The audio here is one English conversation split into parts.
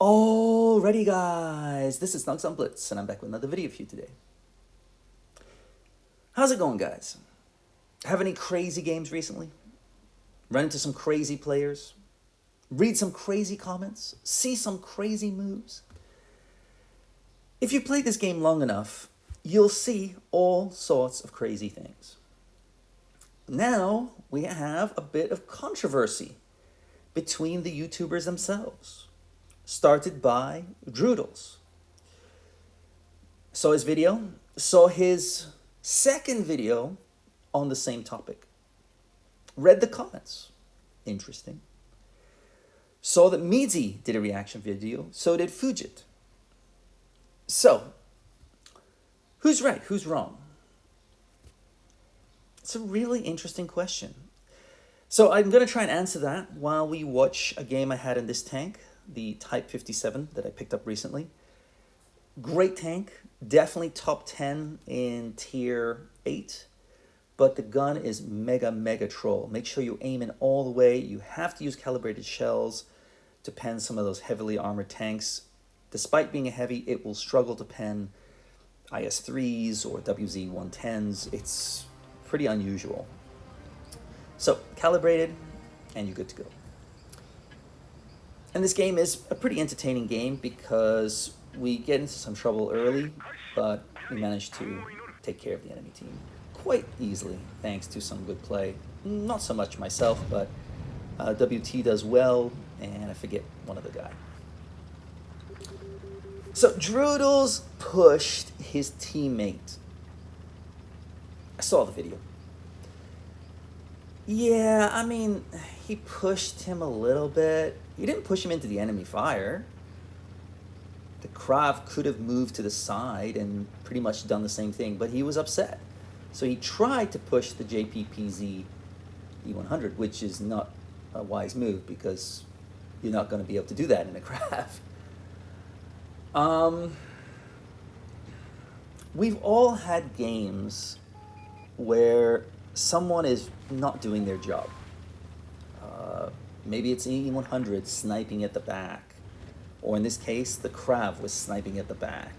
Alrighty guys, this is snugsonblitz and I'm back with another video for you today. How's it going, guys? Have any crazy games recently? Run into some crazy players? Read some crazy comments? See some crazy moves? If you played this game long enough, you'll see all sorts of crazy things. Now we have a bit of controversy between the YouTubers themselves. Started by Droodles. Saw his video, saw his second video on the same topic. Read the comments. Interesting. Saw that Meadsy did a reaction video, so did Fugit. So, who's right, who's wrong? It's a really interesting question. So I'm going to try and answer that while we watch a game I had in this tank, the Type 57 that I picked up recently. Great tank, definitely top 10 in tier 8, but the gun is mega troll. Make sure you aim in all the way. You have to use calibrated shells to pen some of those heavily armored tanks. Despite being a heavy, it will struggle to pen IS-3s or WZ-110s. It's pretty unusual. So, calibrated, and you're good to go. And this game is a pretty entertaining game because we get into some trouble early, but we manage to take care of the enemy team quite easily, thanks to some good play. Not so much myself, but WT does well, and I forget one other guy. So Droodles pushed his teammate. I saw the video. Yeah, I mean, he pushed him a little bit. He didn't push him into the enemy fire. The Krav could have moved to the side and pretty much done the same thing, but he was upset. So he tried to push the JPPZ E100, which is not a wise move because you're not going to be able to do that in a Krav. We've all had games where someone is not doing their job. Maybe it's E100 sniping at the back, or in this case, the Krav was sniping at the back,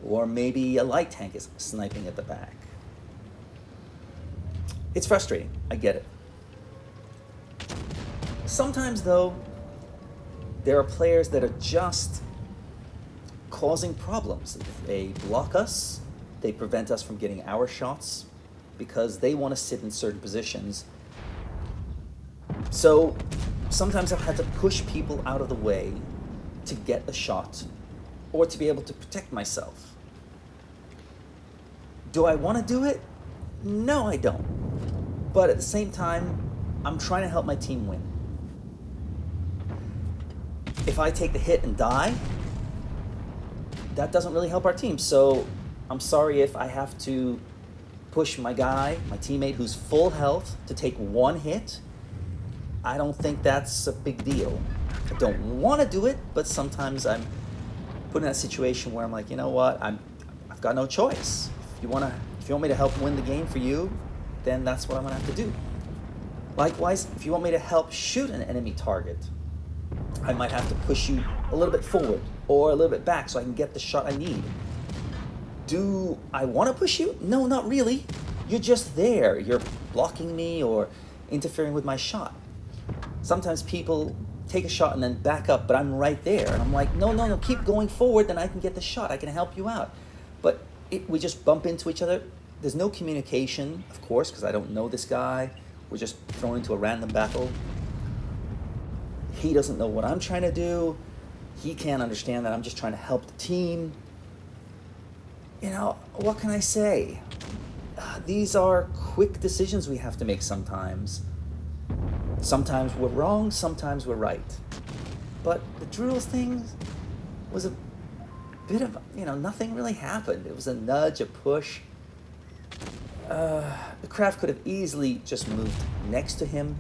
or maybe a light tank is sniping at the back. It's frustrating, I get it. Sometimes, though, there are players that are just causing problems. They block us, they prevent us from getting our shots because they want to sit in certain positions. So sometimes I've had to push people out of the way to get a shot or to be able to protect myself. Do I want to do it? No, I don't. But at the same time, I'm trying to help my team win. If I take the hit and die, that doesn't really help our team. So I'm sorry if I have to push my guy, my teammate who's full health, to take one hit. I don't think that's a big deal. I don't want to do it, but sometimes I'm put in that situation where I'm like, you know what, I've got no choice. If you want me to help win the game for you, then that's what I'm gonna have to do. Likewise, if you want me to help shoot an enemy target, I might have to push you a little bit forward or a little bit back so I can get the shot I need. Do I want to push you? No, not really. You're just there. You're blocking me or interfering with my shot. Sometimes people take a shot and then back up, but I'm right there. And I'm like, no, keep going forward, then I can get the shot. I can help you out. But we just bump into each other. There's no communication, of course, because I don't know this guy. We're just thrown into a random battle. He doesn't know what I'm trying to do. He can't understand that I'm just trying to help the team. You know, what can I say? These are quick decisions we have to make sometimes. Sometimes we're wrong, sometimes we're right. But the Droodles thing was a bit of, nothing really happened. It was a nudge, a push. The Krav could have easily just moved next to him.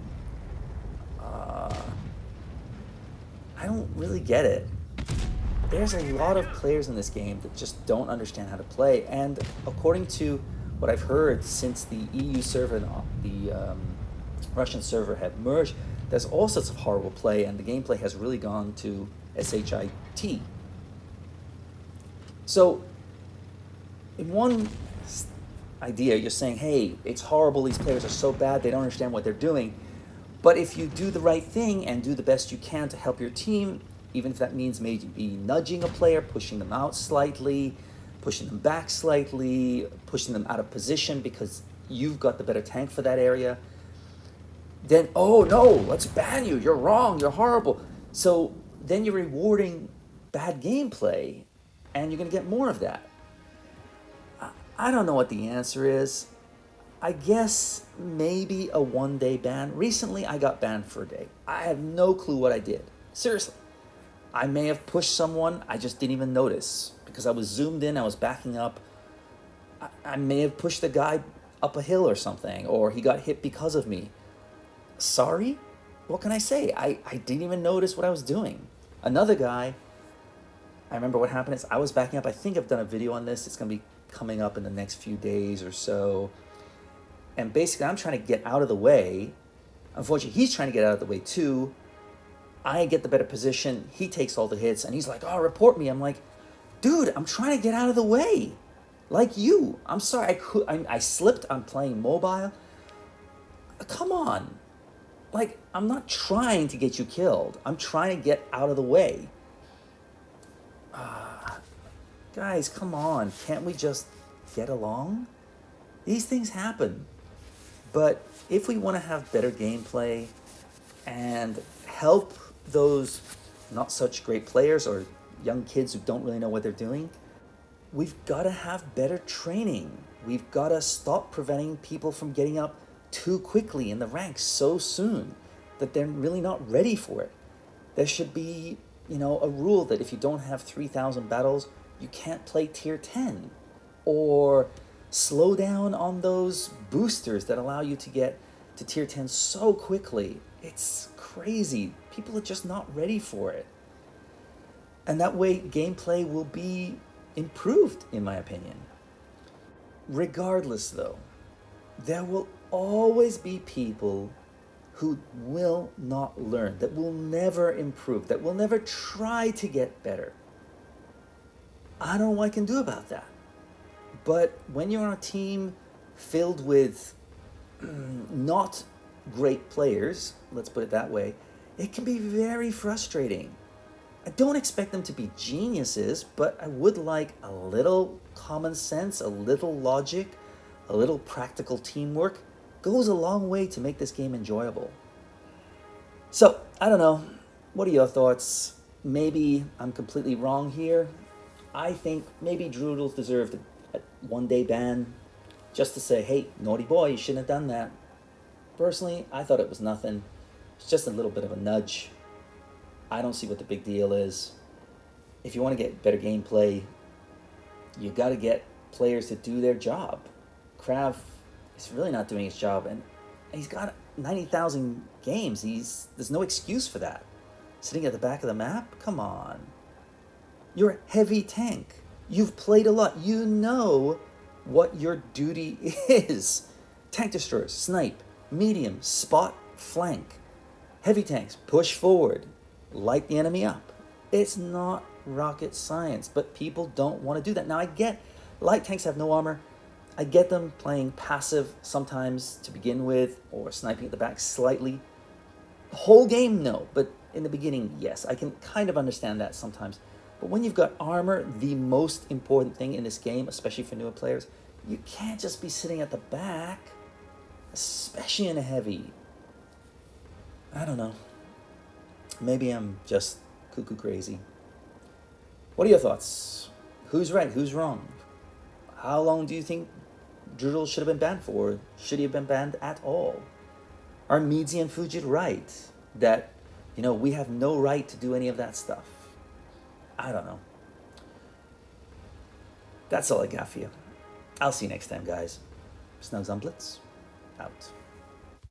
I don't really get it. There's a lot of players in this game that just don't understand how to play, and according to what I've heard since the EU server and the Russian server had merged, There's all sorts of horrible play, and the gameplay has really gone to SHIT. So, in one idea, you're saying, hey, it's horrible, these players are so bad, they don't understand what they're doing. But if you do the right thing and do the best you can to help your team, even if that means maybe nudging a player, pushing them out slightly, pushing them back slightly, pushing them out of position because you've got the better tank for that area, then, oh no, let's ban you, you're wrong, you're horrible. So then you're rewarding bad gameplay, and you're going to get more of that. I don't know what the answer is. I guess maybe a one-day ban. Recently, I got banned for a day. I have no clue what I did. Seriously. I may have pushed someone, I just didn't even notice. Because I was zoomed in, I was backing up. I may have pushed a guy up a hill or something, or he got hit because of me. Sorry? What can I say? I didn't even notice what I was doing. Another guy, I remember what happened is I was backing up. I think I've done a video on this. It's going to be coming up in the next few days or so. And basically, I'm trying to get out of the way. Unfortunately, he's trying to get out of the way too. I get the better position. He takes all the hits, and he's like, oh, report me. I'm like, dude, I'm trying to get out of the way. Like you. I'm sorry. I slipped. I'm playing mobile. Come on. Like, I'm not trying to get you killed. I'm trying to get out of the way. Guys, come on. Can't we just get along? These things happen. But if we want to have better gameplay and help those not such great players or young kids who don't really know what they're doing, we've got to have better training. We've got to stop preventing people from getting up too quickly in the ranks so soon that they're really not ready for it. There should be, a rule that if you don't have 3,000 battles, you can't play tier 10. Or slow down on those boosters that allow you to get to tier 10 so quickly. It's crazy. People are just not ready for it. And that way, gameplay will be improved, in my opinion. Regardless, though, there will always be people who will not learn, that will never improve, that will never try to get better. I don't know what I can do about that. But when you're on a team filled with not great players, let's put it that way, it can be very frustrating. I don't expect them to be geniuses, but I would like a little common sense, a little logic, a little practical teamwork. Goes a long way to make this game enjoyable. So, I don't know. What are your thoughts? Maybe I'm completely wrong here. I think maybe Droodles deserved a one-day ban just to say, hey, naughty boy, you shouldn't have done that. Personally, I thought it was nothing. It's just a little bit of a nudge. I don't see what the big deal is. If you want to get better gameplay, you got to get players to do their job. Krav is really not doing his job, and he's got 90,000 games. There's no excuse for that. Sitting at the back of the map? Come on. You're a heavy tank. You've played a lot. You know what your duty is. Tank destroyers, snipe, medium, spot, flank. Heavy tanks, push forward, light the enemy up. It's not rocket science, but people don't want to do that. Now, I get light tanks have no armor. I get them playing passive sometimes to begin with, or sniping at the back slightly. The whole game, no, but in the beginning, yes. I can kind of understand that sometimes. But when you've got armor, the most important thing in this game, especially for newer players, you can't just be sitting at the back, especially in a heavy. I don't know. Maybe I'm just cuckoo crazy. What are your thoughts? Who's right? Who's wrong? How long do you think Droodles should have been banned for? Should he have been banned at all? Are Meadsy and Fugit right that, we have no right to do any of that stuff? I don't know. That's all I got for you. I'll see you next time, guys. Snugs on Blitz, out.